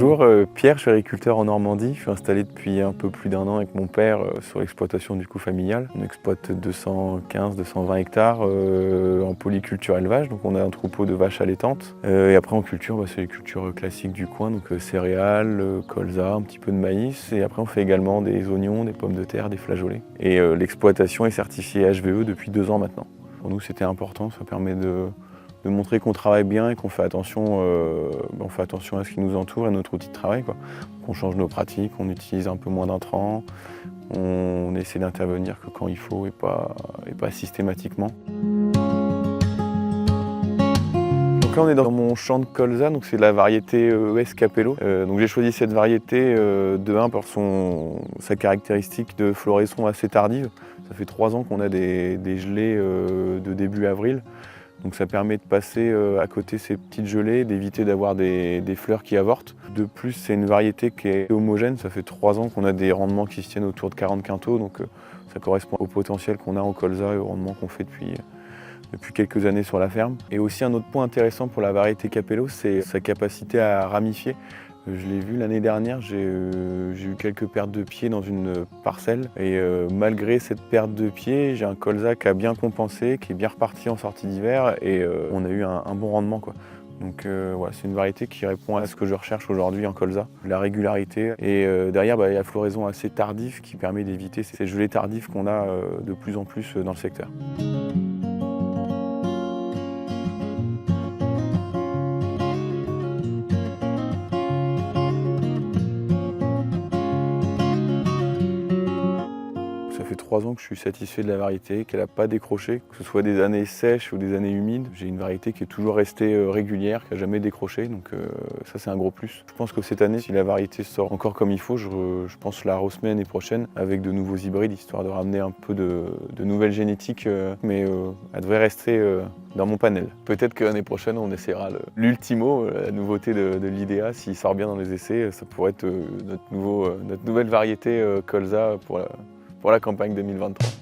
Bonjour, Pierre, je suis agriculteur en Normandie. Je suis installé depuis un peu plus d'1 an avec mon père sur l'exploitation du coup familiale. On exploite 215-220 hectares en polyculture élevage, donc on a un troupeau de vaches allaitantes. Et après en culture, c'est les cultures classiques du coin, donc céréales, colza, un petit peu de maïs. Et après on fait également des oignons, des pommes de terre, des flageolets. Et l'exploitation est certifiée HVE depuis 2 ans maintenant. Pour nous c'était important, ça permet de montrer qu'on travaille bien et qu'on fait attention, à ce qui nous entoure et à notre outil de travail, quoi. On change nos pratiques, on utilise un peu moins d'intrants, on essaie d'intervenir que quand il faut et pas systématiquement. Donc là on est dans mon champ de colza, donc c'est la variété ES Capello. Donc j'ai choisi cette variété de 1 par sa caractéristique de floraison assez tardive. Ça fait 3 ans qu'on a des gelées de début avril. Donc ça permet de passer à côté ces petites gelées, d'éviter d'avoir des fleurs qui avortent. De plus, c'est une variété qui est homogène. Ça fait 3 ans qu'on a des rendements qui se tiennent autour de 40 quintaux. Donc ça correspond au potentiel qu'on a en colza et au rendement qu'on fait depuis quelques années sur la ferme. Et aussi un autre point intéressant pour la variété Capello, c'est sa capacité à ramifier. Je l'ai vu l'année dernière, j'ai eu quelques pertes de pieds dans une parcelle et malgré cette perte de pieds, j'ai un colza qui a bien compensé, qui est bien reparti en sortie d'hiver et on a eu un bon rendement, quoi. Donc voilà, c'est une variété qui répond à ce que je recherche aujourd'hui en colza, la régularité. Et derrière, il y a la floraison assez tardive qui permet d'éviter ces gelées tardives qu'on a de plus en plus dans le secteur. Ça fait 3 ans que je suis satisfait de la variété, qu'elle n'a pas décroché, que ce soit des années sèches ou des années humides. J'ai une variété qui est toujours restée régulière, qui n'a jamais décroché, donc ça c'est un gros plus. Je pense que cette année, si la variété sort encore comme il faut, je pense la resemer l'année prochaine avec de nouveaux hybrides, histoire de ramener un peu de nouvelles génétiques, mais elle devrait rester dans mon panel. Peut-être que l'année prochaine, on essaiera l'Ultimo, la nouveauté de l'IDEA. S'il sort bien dans les essais, ça pourrait être notre nouvelle variété colza pour la campagne 2023.